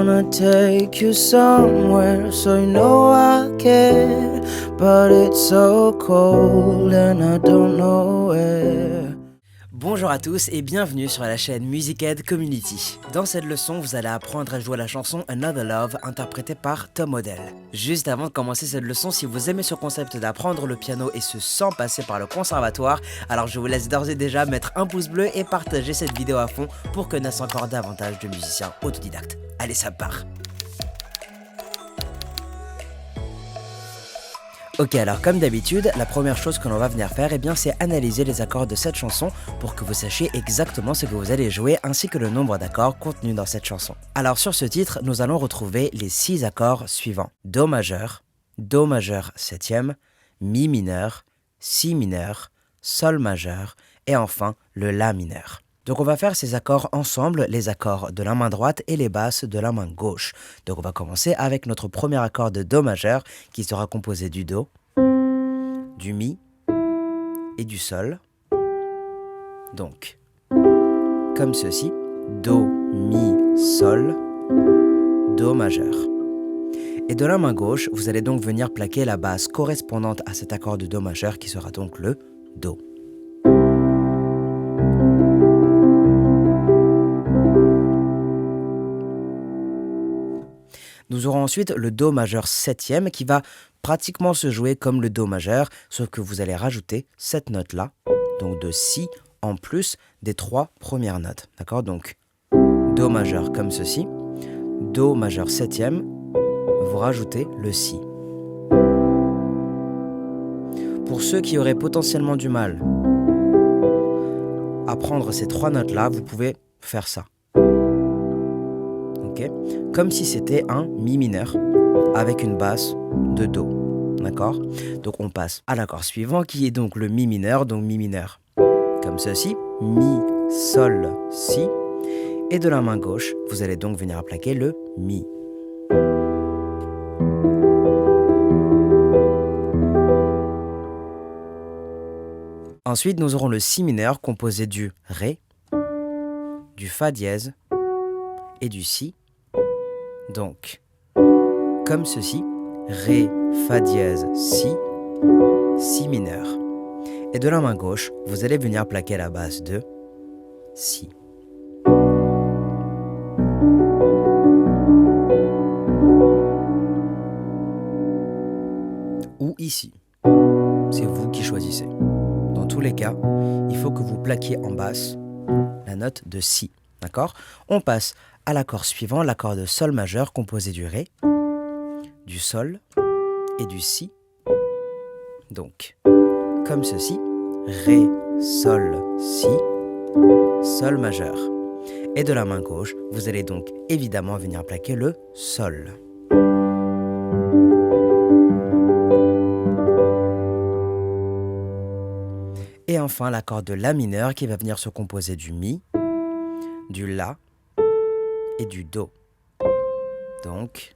wanna take you somewhere, so you know I care. But it's so cold and I don't know where. Bonjour à tous et bienvenue sur la chaîne Music-Ed Community. Dans cette leçon, vous allez apprendre à jouer la chanson Another Love interprétée par Tom Odell. Juste avant de commencer cette leçon, si vous aimez ce concept d'apprendre le piano et ce sans passer par le conservatoire, alors je vous laisse d'ores et déjà mettre un pouce bleu et partager cette vidéo à fond pour que naissent encore davantage de musiciens autodidactes. Allez, ça part! Ok, alors comme d'habitude, la première chose que l'on va venir faire, c'est analyser les accords de cette chanson pour que vous sachiez exactement ce que vous allez jouer ainsi que le nombre d'accords contenus dans cette chanson. Alors sur ce titre, nous allons retrouver les 6 accords suivants. Do majeur 7e, Mi mineur, Si mineur, Sol majeur et enfin le La mineur. Donc on va faire ces accords ensemble, les accords de la main droite et les basses de la main gauche. Donc on va commencer avec notre premier accord de Do majeur qui sera composé du Do, du Mi et du Sol. Donc, comme ceci, Do, Mi, Sol, Do majeur. Et de la main gauche, vous allez donc venir plaquer la basse correspondante à cet accord de Do majeur qui sera donc le Do. Nous aurons ensuite le Do majeur 7e qui va pratiquement se jouer comme le Do majeur, sauf que vous allez rajouter cette note-là, donc de Si, en plus des 3 premières notes. D'accord? Donc, Do majeur comme ceci, Do majeur 7e, vous rajoutez le Si. Pour ceux qui auraient potentiellement du mal à prendre ces 3 notes-là, vous pouvez faire ça. Okay. Comme si c'était un Mi mineur avec une basse de Do. D'accord? Donc on passe à l'accord suivant qui est donc le Mi mineur, donc Mi mineur. Comme ceci, Mi, Sol, Si. Et de la main gauche, vous allez donc venir plaquer le Mi. Ensuite, nous aurons le Si mineur composé du Ré, du Fa dièse et du Si. Donc, comme ceci, Ré, Fa dièse, Si, Si mineur. Et de la main gauche, vous allez venir plaquer la basse de Si. Ou ici. C'est vous qui choisissez. Dans tous les cas, il faut que vous plaquiez en basse la note de Si. D'accord? On passe à l'accord suivant, l'accord de Sol majeur composé du Ré, du Sol et du Si. Donc, comme ceci, Ré, Sol, Si, Sol majeur. Et de la main gauche, vous allez donc évidemment venir plaquer le Sol. Et enfin, l'accord de La mineur qui va venir se composer du Mi, du La et du Do. Donc,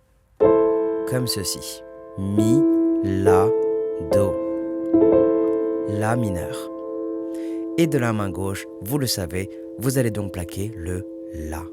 comme ceci. Mi, La, Do. La mineur. Et de la main gauche, vous le savez, vous allez donc plaquer le La.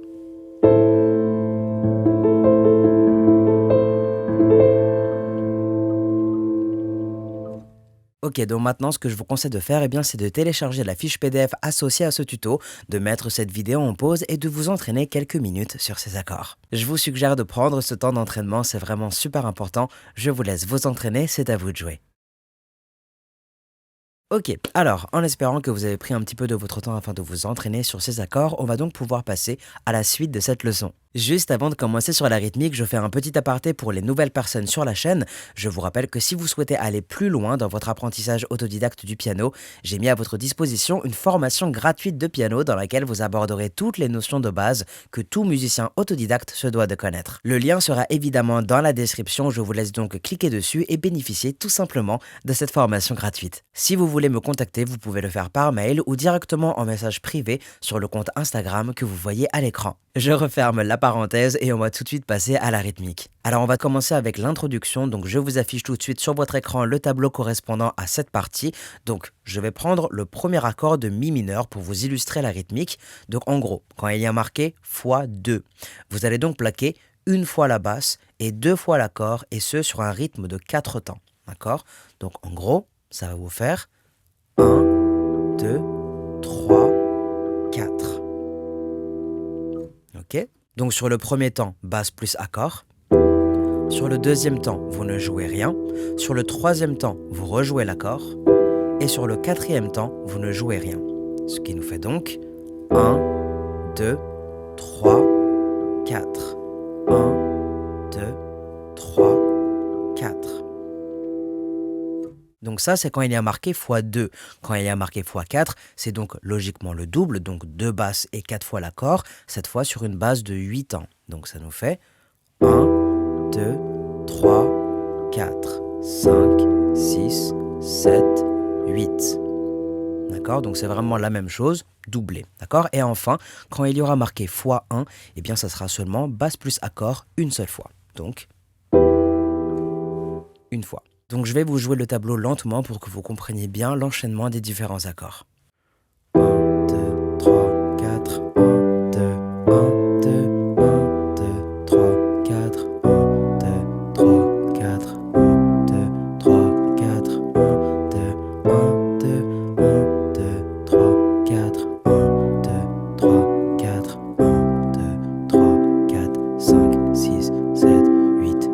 Ok, donc maintenant ce que je vous conseille de faire, c'est de télécharger la fiche PDF associée à ce tuto, de mettre cette vidéo en pause et de vous entraîner quelques minutes sur ces accords. Je vous suggère de prendre ce temps d'entraînement, c'est vraiment super important. Je vous laisse vous entraîner, c'est à vous de jouer. Ok, alors, en espérant que vous avez pris un petit peu de votre temps afin de vous entraîner sur ces accords, on va donc pouvoir passer à la suite de cette leçon. Juste avant de commencer sur la rythmique, je fais un petit aparté pour les nouvelles personnes sur la chaîne. Je vous rappelle que si vous souhaitez aller plus loin dans votre apprentissage autodidacte du piano, j'ai mis à votre disposition une formation gratuite de piano dans laquelle vous aborderez toutes les notions de base que tout musicien autodidacte se doit de connaître. Le lien sera évidemment dans la description, je vous laisse donc cliquer dessus et bénéficier tout simplement de cette formation gratuite. Si vous voulez me contacter, vous pouvez le faire par mail ou directement en message privé sur le compte Instagram que vous voyez à l'écran. Je referme la parenthèse et on va tout de suite passer à la rythmique. Alors on va commencer avec l'introduction, donc je vous affiche tout de suite sur votre écran le tableau correspondant à cette partie. Donc je vais prendre le premier accord de Mi mineur pour vous illustrer la rythmique. Donc en gros, quand il y a marqué x2, vous allez donc plaquer une fois la basse et 2 fois l'accord, et ce sur un rythme de 4 temps. D'accord? Donc en gros, ça va vous faire 1, 2, 3, 4. Ok? Donc sur le premier temps, basse plus accord. Sur le deuxième temps, vous ne jouez rien. Sur le troisième temps, vous rejouez l'accord. Et sur le quatrième temps, vous ne jouez rien. Ce qui nous fait donc 1, 2, 3, 4. 1, 2, 3, 4. Donc ça, c'est quand il y a marqué x2. Quand il y a marqué x4, c'est donc logiquement le double, donc 2 basses et 4 fois l'accord, cette fois sur une base de 8 temps. Donc ça nous fait 1, 2, 3, 4, 5, 6, 7, 8. D'accord? Donc c'est vraiment la même chose, doublé. D'accord? Et enfin, quand il y aura marqué x1, eh bien ça sera seulement basse plus accord une seule fois. Donc, une fois. Donc je vais vous jouer le tableau lentement pour que vous compreniez bien l'enchaînement des différents accords. 1, 2, 3, 4, 1, 2, 1, 2, 1, 2, 3, 4, 1, 2, 3, 4, 1, 2, 3, 4, 1, 2, 1, 2, 1, 2, 3, 4, 1, 2, 3, 4, 1, 2, 3, 4, 5, 6, 7, 8.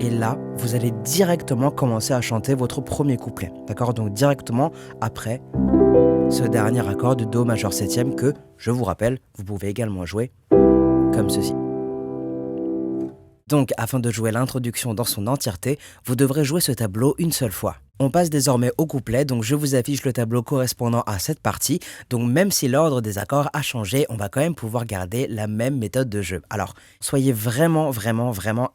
Et là, vous allez directement commencer à chanter votre premier couplet. D'accord? Donc directement après ce dernier accord de Do majeur septième que, je vous rappelle, vous pouvez également jouer comme ceci. Donc, afin de jouer l'introduction dans son entièreté, vous devrez jouer ce tableau une seule fois. On passe désormais au couplet, donc je vous affiche le tableau correspondant à cette partie. Donc même si l'ordre des accords a changé, on va quand même pouvoir garder la même méthode de jeu. Alors, soyez vraiment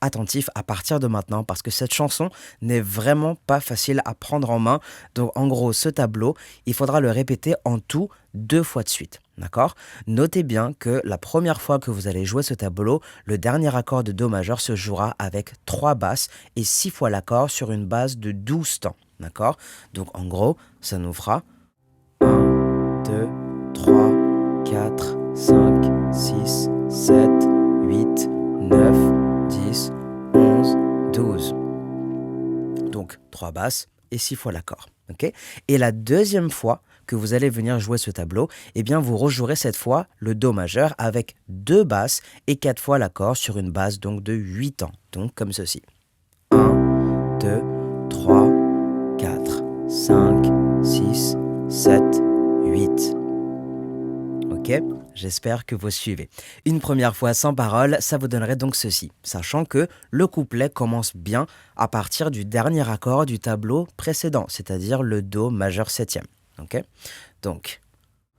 attentifs à partir de maintenant parce que cette chanson n'est vraiment pas facile à prendre en main. Donc en gros, ce tableau, il faudra le répéter en tout 2 fois de suite. D'accord? Notez bien que la première fois que vous allez jouer ce tableau, le dernier accord de Do majeur se jouera avec 3 basses et 6 fois l'accord sur une base de 12 temps. D'accord? Donc en gros, ça nous fera 1, 2, 3, 4, 5, 6, 7, 8, 9, 10, 11, 12. Donc 3 basses et 6 fois l'accord. Okay? Et la deuxième fois que vous allez venir jouer ce tableau, eh bien vous rejouerez cette fois le Do majeur avec 2 basses et 4 fois l'accord sur une base donc de 8 temps. Donc comme ceci. 1, 2, 3, 4, 5, 6, 7, 8. Ok? J'espère que vous suivez. Une première fois sans parole, ça vous donnerait donc ceci, sachant que le couplet commence bien à partir du dernier accord du tableau précédent, c'est-à-dire le Do majeur septième. Ok? Donc.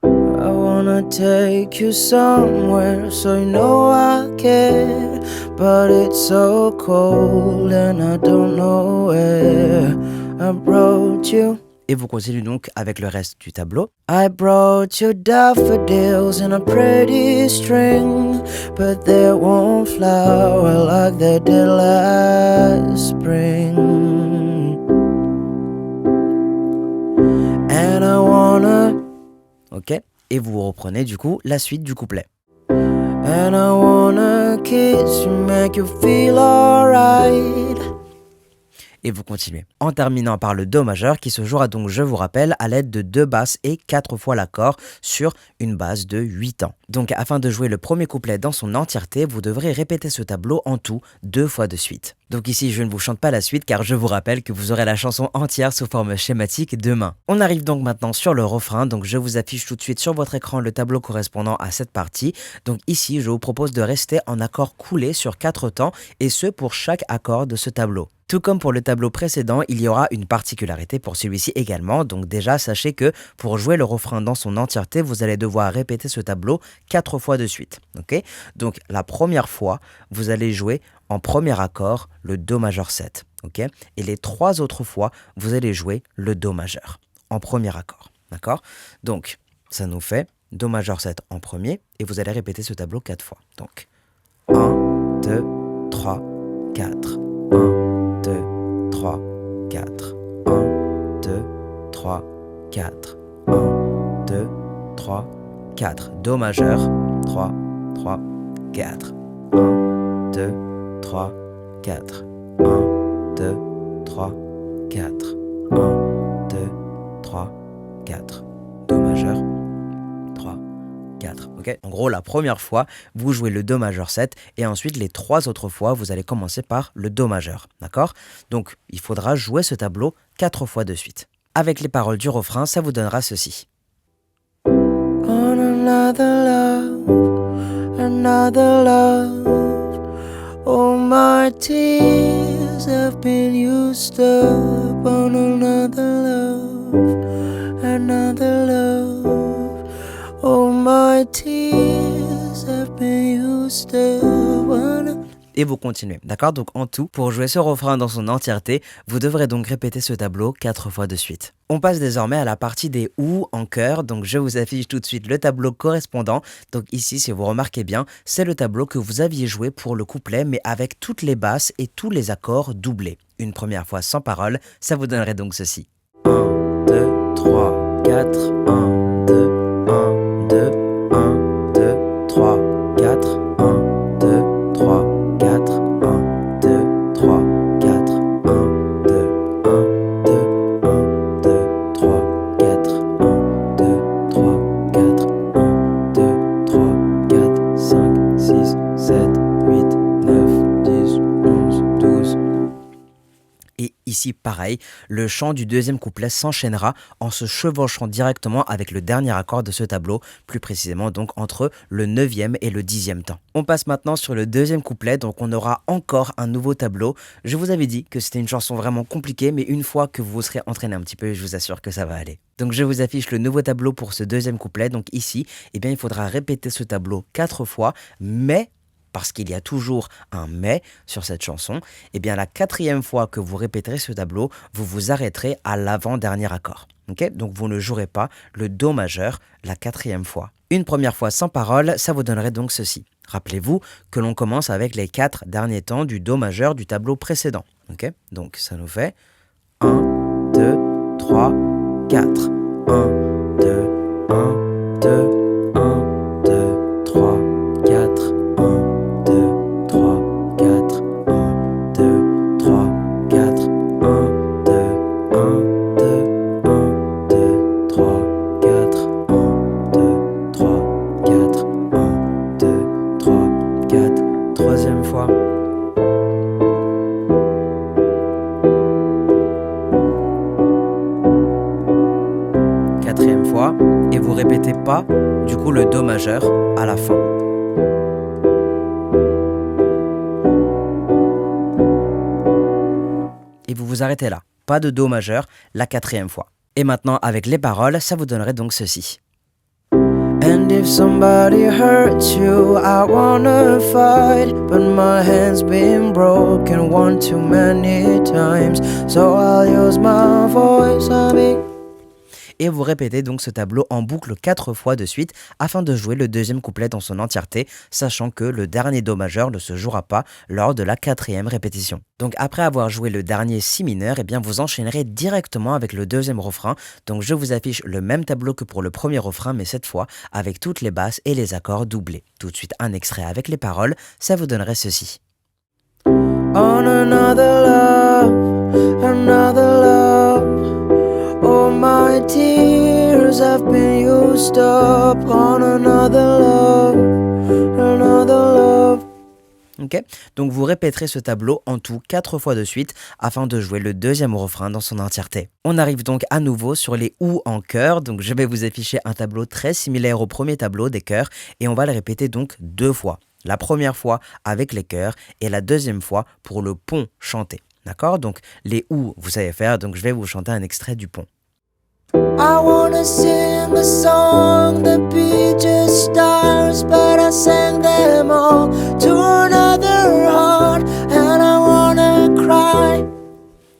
I wanna take you somewhere so you know I care, but it's so cold and I don't know where. I brought you. Et vous continuez donc avec le reste du tableau. I brought you daffodils in a pretty string, but they won't flower like they did last spring. And I wanna. Ok? Et vous reprenez du coup la suite du couplet. And I wanna kiss you, make you feel alright. Et vous continuez. En terminant par le Do majeur qui se jouera donc, je vous rappelle, à l'aide de 2 basses et 4 fois l'accord sur une base de 8 temps. Donc afin de jouer le premier couplet dans son entièreté, vous devrez répéter ce tableau en tout 2 fois de suite. Donc ici, je ne vous chante pas la suite car je vous rappelle que vous aurez la chanson entière sous forme schématique demain. On arrive donc maintenant sur le refrain, donc je vous affiche tout de suite sur votre écran le tableau correspondant à cette partie. Donc ici, je vous propose de rester en accord coulé sur 4 temps et ce pour chaque accord de ce tableau. Tout comme pour le tableau précédent, il y aura une particularité pour celui-ci également. Donc déjà, sachez que pour jouer le refrain dans son entièreté, vous allez devoir répéter ce tableau 4 fois de suite. Okay? Donc la première fois, vous allez jouer en premier accord le Do majeur 7. Okay? Et les 3 autres fois, vous allez jouer le Do majeur en premier accord. D'accord? Donc ça nous fait Do majeur 7 en premier et vous allez répéter ce tableau 4 fois. Donc 1, 2, 3, 4. 1, 2, 3, 4. 1, 2, 3, 4. 1, 2, 3, 4. Do majeur, 3, 3, 4. 1, 2, 3, 4. 1, 2, 3, 4. 1, 2, 3, 4. Do majeur, 3, 4. Ok. En gros, la première fois, vous jouez le Do majeur 7 et ensuite les 3 autres fois, vous allez commencer par le Do majeur. D'accord? Donc, il faudra jouer ce tableau 4 fois de suite. Avec les paroles du refrain, ça vous donnera ceci. On another love. All my tears have been used up on another love. All my tears have been used up on Et vous continuez, d'accord? Donc en tout, pour jouer ce refrain dans son entièreté, vous devrez donc répéter ce tableau 4 fois de suite. On passe désormais à la partie des ou en chœur, donc je vous affiche tout de suite le tableau correspondant. Donc ici, si vous remarquez bien, c'est le tableau que vous aviez joué pour le couplet, mais avec toutes les basses et tous les accords doublés. Une première fois sans parole, ça vous donnerait donc ceci. 1, 2, 3, 4, 1, 2, 1, 2, 1, 2, 3, 4, 1, 2, 3, 4, 1, 2, 3, 4, 1, 2, 1, 2, 1, 2, 3, 4, 1, 2, 3, 4, 1, 2, 3, 4, 5, 6, 7, 8, 9, 10, 11, 12. Et ici, pareil, le chant du deuxième couplet s'enchaînera en se chevauchant directement avec le dernier accord de ce tableau, plus précisément donc entre le 9e et le 10e temps. On passe maintenant sur le deuxième couplet, donc on aura encore un nouveau tableau. Je vous avais dit que c'était une chanson vraiment compliquée, mais une fois que vous vous serez entraîné un petit peu, je vous assure que ça va aller. Donc je vous affiche le nouveau tableau pour ce deuxième couplet. Donc ici, eh bien, il faudra répéter ce tableau 4 fois, mais parce qu'il y a toujours un « mais » sur cette chanson, eh bien la 4e fois que vous répéterez ce tableau, vous vous arrêterez à l'avant-dernier accord. Okay? Donc vous ne jouerez pas le Do majeur la 4e fois. Une première fois sans parole, ça vous donnerait donc ceci. Rappelez-vous que l'on commence avec les 4 derniers temps du Do majeur du tableau précédent. Okay? Donc ça nous fait 1, 2, 3, 4. 1, 2, 1, 2, 1, 2, 3, 4, 1. 2, 3, 4, 1, 2, 3, 4, 1, 2, 1, 2, 1, 2, 3, 4, 1, 2, 3, 4, 1, 2, 3, 4, troisième fois. Quatrième fois, et vous répétez pas du coup le Do majeur à la fin. Et vous vous arrêtez là, pas de Do majeur la 4e fois. Et maintenant avec les paroles, ça vous donnerait donc ceci. And if somebody hurts you, I wanna fight, but my hand's been broken one too many times, so I'll use my voice, Et vous répétez donc ce tableau en boucle 4 fois de suite afin de jouer le deuxième couplet dans son entièreté, sachant que le dernier Do majeur ne se jouera pas lors de la 4e répétition. Donc après avoir joué le dernier Si mineur, eh bien vous enchaînerez directement avec le deuxième refrain. Donc je vous affiche le même tableau que pour le premier refrain, mais cette fois avec toutes les basses et les accords doublés. Tout de suite un extrait avec les paroles, ça vous donnerait ceci. On another love, another love. All my tears have been used up on another love, another love. Ok, donc vous répéterez ce tableau en tout 4 fois de suite afin de jouer le deuxième refrain dans son entièreté. On arrive donc à nouveau sur les ou en chœur, donc je vais vous afficher un tableau très similaire au premier tableau des chœurs et on va le répéter donc 2 fois. La première fois avec les chœurs et la deuxième fois pour le pont chanté. D'accord? Donc les ou vous savez faire, donc je vais vous chanter un extrait du pont. I wanna sing a song that beat just stars, but I sang them all to another heart, and I wanna cry.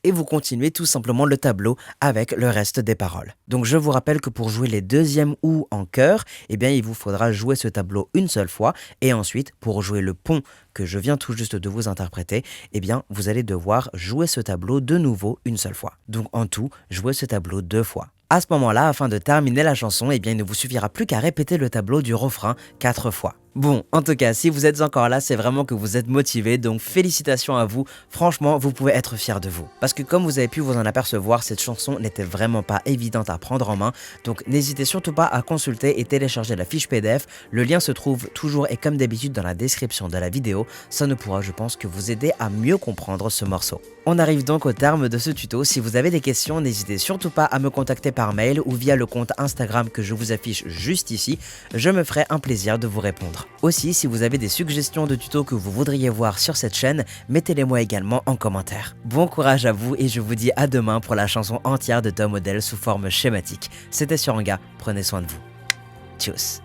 Et vous continuez tout simplement le tableau avec le reste des paroles. Donc je vous rappelle que pour jouer les deuxièmes ou en chœur, eh bien il vous faudra jouer ce tableau une seule fois et ensuite pour jouer le pont que je viens tout juste de vous interpréter, eh bien vous allez devoir jouer ce tableau de nouveau une seule fois. Donc en tout, jouez ce tableau 2 fois. À ce moment-là, afin de terminer la chanson, eh bien il ne vous suffira plus qu'à répéter le tableau du refrain 4 fois. Bon, en tout cas, si vous êtes encore là, c'est vraiment que vous êtes motivé, donc félicitations à vous. Franchement, vous pouvez être fiers de vous. Parce que comme vous avez pu vous en apercevoir, cette chanson n'était vraiment pas évidente à prendre en main, donc n'hésitez surtout pas à consulter et télécharger la fiche PDF. Le lien se trouve toujours et comme d'habitude dans la description de la vidéo. Ça ne pourra, je pense, que vous aider à mieux comprendre ce morceau. On arrive donc au terme de ce tuto. Si vous avez des questions, n'hésitez surtout pas à me contacter par mail ou via le compte Instagram que je vous affiche juste ici. Je me ferai un plaisir de vous répondre. Aussi, si vous avez des suggestions de tutos que vous voudriez voir sur cette chaîne, mettez-les moi également en commentaire. Bon courage à vous et je vous dis à demain pour la chanson entière de Tom Odell sous forme schématique. C'était Suranga, prenez soin de vous. Tchuss.